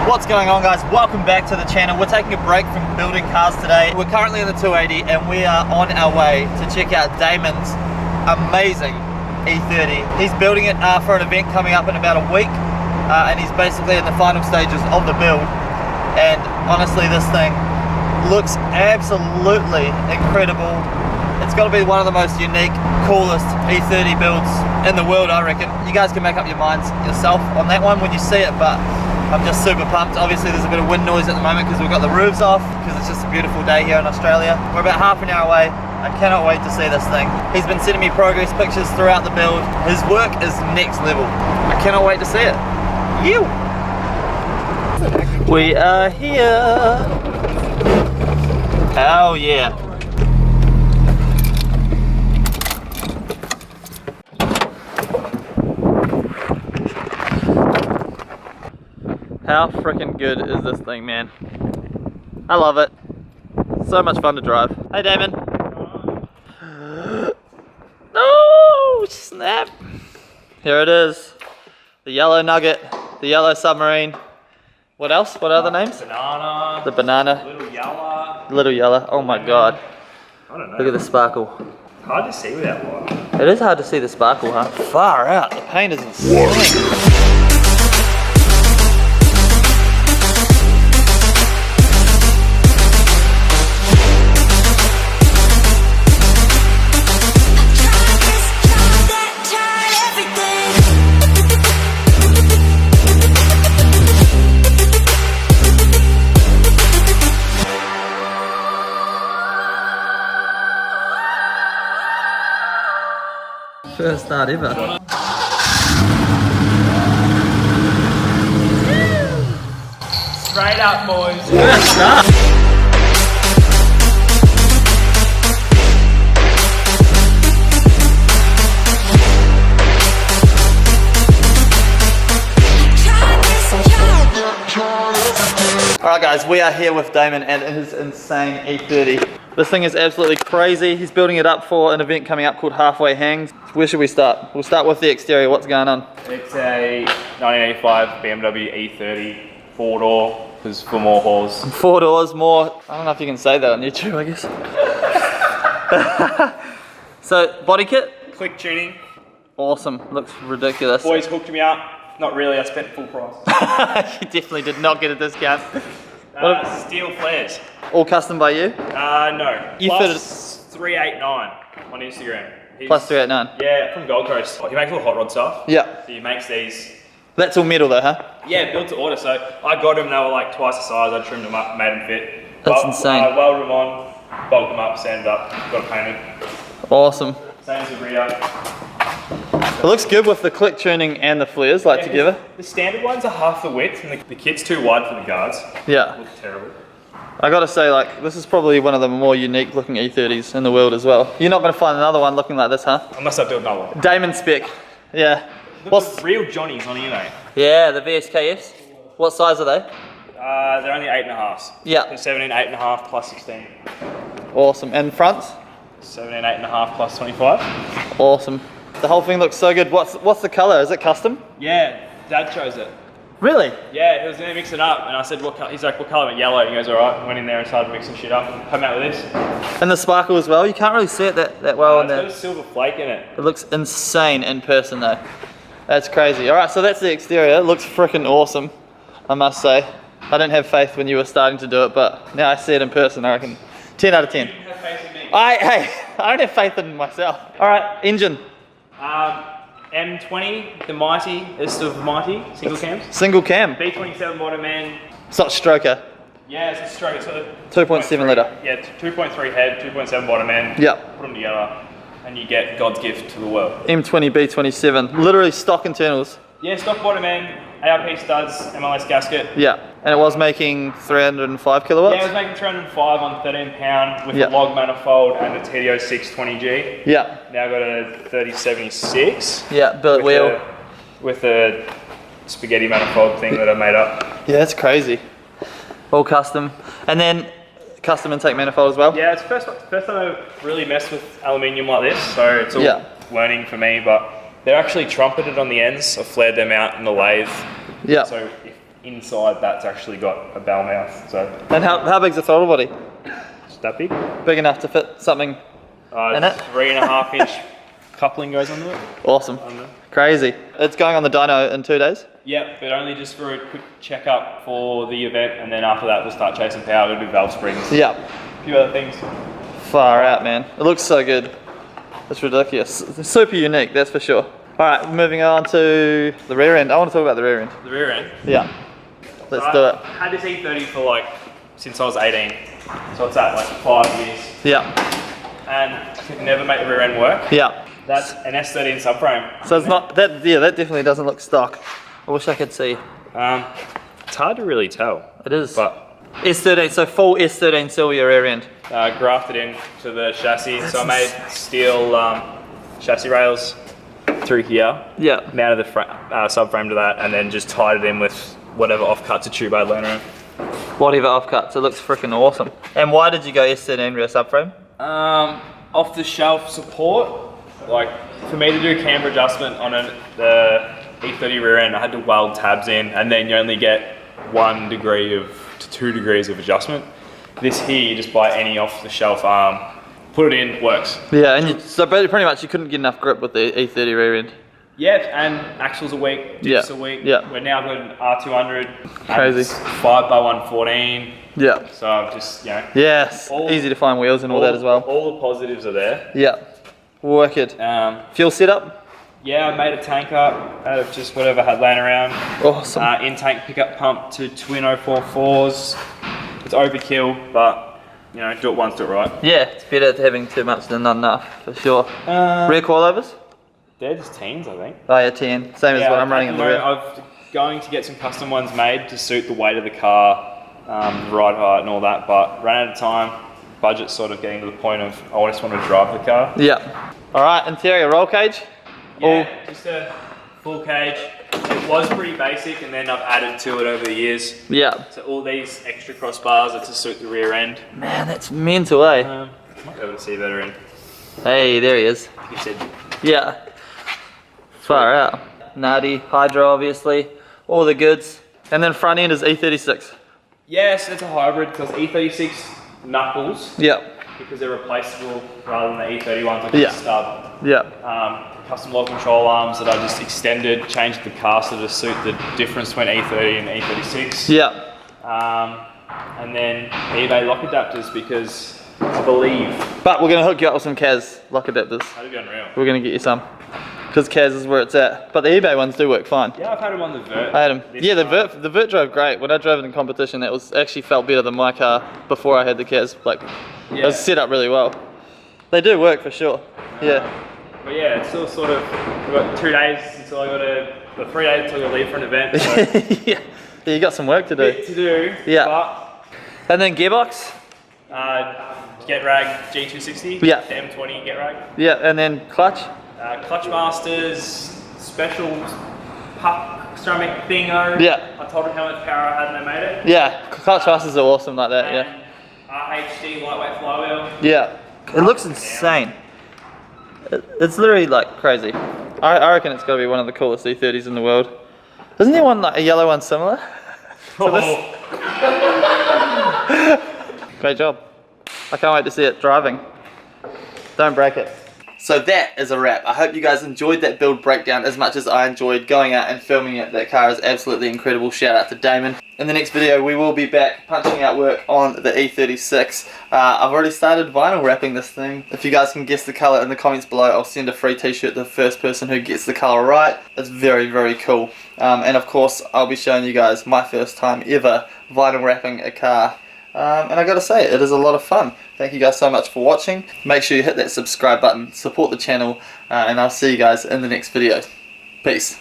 What's going on, guys? Welcome back to the channel. We're taking a break from building cars today. We're currently in the 280 and we are on our way to check out Damon's amazing E30. He's building it for an event coming up in about a week, and he's basically in the final stages of the build. And honestly, this thing looks absolutely incredible. It's got to be one of the most unique, coolest E30 builds in the world, I reckon. You guys can make up your minds yourself on that one when you see it, but I'm just super pumped. Obviously there's a bit of wind noise at the moment because we've got the roofs off, because it's just a beautiful day here in Australia. We're about half an hour away. I cannot wait to see this thing. He's been sending me progress pictures throughout the build. His work is next level. I cannot wait to see it. You. We are here. Oh yeah. How freaking good is this thing, man? I love it. So much fun to drive. Hey, Damon. Oh, snap. Here it is. The yellow nugget, the yellow submarine. What else? What other names? Banana. The banana. Little yellow. Little yellow. Oh my god. I don't know. Look at the sparkle. Hard to see without light. It is hard to see the sparkle, huh? Far out. The paint is insane. First start ever. Straight up, boys. First start. Alright guys, we are here with Damon and his insane E30. This thing is absolutely crazy. He's building it up for an event coming up called Halfway Hangs. Where should we start? We'll start with the exterior. What's going on? It's a 1985 BMW E30 4-door, because for more hauls. 4 doors, more. I don't know if you can say that on YouTube, I guess. So, body kit? Click tuning. Awesome. Looks ridiculous. Boys hooked me up. Not really, I spent full price. You definitely did not get a discount. Steel flares. All custom by you? No. You Plus 389 on Instagram. Plus 389? Yeah, from Gold Coast. He makes all hot rod stuff. Yeah. So he makes these. That's all metal though, huh? Yeah, built to order. So I got them, they were like twice the size. I trimmed them up, made them fit. That's insane. Welded them on, bulked them up, sanded up, got it painted. Awesome. Same as the rear. It looks good with the click tuning and the flares like together. The standard ones are half the width and the kit's too wide for the guards. Yeah. It looks terrible. I gotta say, like, this is probably one of the more unique looking E30s in the world as well. You're not gonna find another one looking like this, huh? Unless I build another one. Damon spec. Yeah. What's the real Johnnies on eBay? Yeah, the VSKFs. What size are they? They're only 8.5s. Yeah. They're 17, 8.5 plus 16. Awesome. And fronts? 17, 8.5 plus 25. Awesome. The whole thing looks so good. What's the color? Is it custom? Yeah, Dad chose it. Really? Yeah, he was gonna mix it up, and I said, "What color?" He's like, "What color?" Yellow. He goes, "All right." Went in there and started mixing shit up, and come out with this. And the sparkle as well. You can't really see it that well in It's there. got a silver flake in it. It looks insane in person though. That's crazy. All right, so that's the exterior. It looks freaking awesome, I must say. I didn't have faith when you were starting to do it, but now I see it in person. I reckon 10 out of 10. You didn't have faith in me. I don't have faith in myself. All right, engine. M20, the mighty, is the mighty, single cams. Single cam. B27 bottom end. It's not stroker. Yeah, it's a stroke. It's a 2.7 litre. Yeah, 2.3 head, 2.7 bottom end. Yep. Put them together, and you get God's gift to the world. M20B27. Literally stock internals. Yeah, stock bottom end, ARP studs, MLS gasket. Yeah, and it was making 305 kilowatts? Yeah, it was making 305 on 13 pound with Yeah. a log manifold and the TDO 620G. Yeah. Now got a 3076. Yeah, billet wheel. With a spaghetti manifold thing that I made up. Yeah, that's crazy. All custom. And then custom intake manifold as well? Yeah, it's the first time I've really messed with aluminium like this, so it's all learning for me, but they're actually trumpeted on the ends. I flared them out in the lathe. Yeah. So inside that's actually got a bell mouth. So And how big's the throttle body? is that big? Big enough to fit something in it? 3.5 inch coupling goes onto it. Awesome. Crazy. It's going on the dyno in 2 days? Yep, but only just for a quick checkup for the event, and then after that we'll start chasing power. It'll be valve springs. Yeah. A few other things. Far out, man. It looks so good. It's ridiculous. It's super unique, that's for sure. Alright, moving on to the rear end. I want to talk about the rear end. The rear end? Yeah. Let's So do it. I've had this E30 for like, since I was 18. So it's at like 5 years. Yeah. And I could never make the rear end work. Yeah. That's an S13 subframe. So it's not, that definitely doesn't look stock. I wish I could see. It's hard to really tell. It is. But S13, so full S13 Sylvia rear end. grafted in to the chassis. So I made steel chassis rails through here. Yeah. Mounted the subframe to that, and then just tied it in with whatever offcuts a tube I'd laying around. Whatever offcuts, it looks freaking awesome. And why did you go S13 rear subframe? Off the shelf support. Like for me to do camber adjustment on the E30 rear end, I had to weld tabs in, and then you only get 1 degree to 2 degrees of adjustment. This here, you just buy any off the shelf arm, put it in, works. Yeah, and so pretty much you couldn't get enough grip with the E30 rear end. Yeah, and axles a week, diffs a week. Yeah. We're now got an R200. Crazy. 5x114. Yeah. So I've just, you know. Yes, easy to find wheels and all that as well. All the positives are there. Yeah, wicked. Fuel setup? Yeah, I made a tank up out of just whatever I had laying around. Awesome. In-tank pickup pump to twin 044s. It's overkill, but you know, do it once, do it right. Yeah, it's better than having too much than not enough, for sure. Rear coilovers? They're just teens, I think. Oh yeah, 10. Same as what I'm running in the rear. I'm going to get some custom ones made to suit the weight of the car, ride height and all that, but ran out of time. Budget's sort of getting to the point of I just want to drive the car. Yeah. Alright, interior roll cage? Yeah, just a full cage. It was pretty basic, and then I've added to it over the years. Yeah. So all these extra crossbars are to suit the rear end. Man, that's mental, eh? Might be able to see better in. Hey, there he is. You said. Yeah. Far out. Nutty, hydro obviously, all the goods. And then front end is E36. Yes, it's a hybrid because E36 knuckles. Yeah. Because they're replaceable rather than the E30 ones, like a stub. Yeah. Custom lock control arms that I just extended, changed the caster to suit the difference between E30 and E36. Yeah. And then eBay lock adapters because I believe. But we're gonna hook you up with some Kaz lock adapters. That'd be unreal. We're gonna get you some. Because Kaz is where it's at. But the eBay ones do work fine. Yeah, I've had them on the Vert. I had them. Yeah, the Vert drove great. When I drove it in competition, it was actually felt better than my car before I had the Kaz. Like, it was set up really well. They do work for sure. Yeah. But yeah, it's still sort of, we've got 2 days until I got to, 3 days until I leave for an event. So Yeah, you got some work to do. bit to do. Yeah. And then gearbox? Get rag G260. Yeah. The M20 get rag. Yeah, and then clutch? Clutch Masters, special puck ceramic thingo. Yeah. I told them how much power I had and they made it. Yeah, clutch masters are awesome like that, yeah. And RHD lightweight flywheel. Yeah. It looks insane. It's literally like crazy. I reckon it's got to be one of the coolest E30s in the world. Isn't there one, like a yellow one similar to this? Great job. I can't wait to see it driving. Don't break it. So that is a wrap. I hope you guys enjoyed that build breakdown as much as I enjoyed going out and filming it. That car is absolutely incredible. Shout out to Damon. In the next video we will be back punching out work on the E36. I've already started vinyl wrapping this thing. If you guys can guess the colour in the comments below, I'll send a free t-shirt to the first person who gets the colour right. It's very, very cool. And of course I'll be showing you guys my first time ever vinyl wrapping a car. And I gotta say, it is a lot of fun. Thank you guys so much for watching. Make sure you hit that subscribe button, support the channel, and I'll see you guys in the next video. Peace.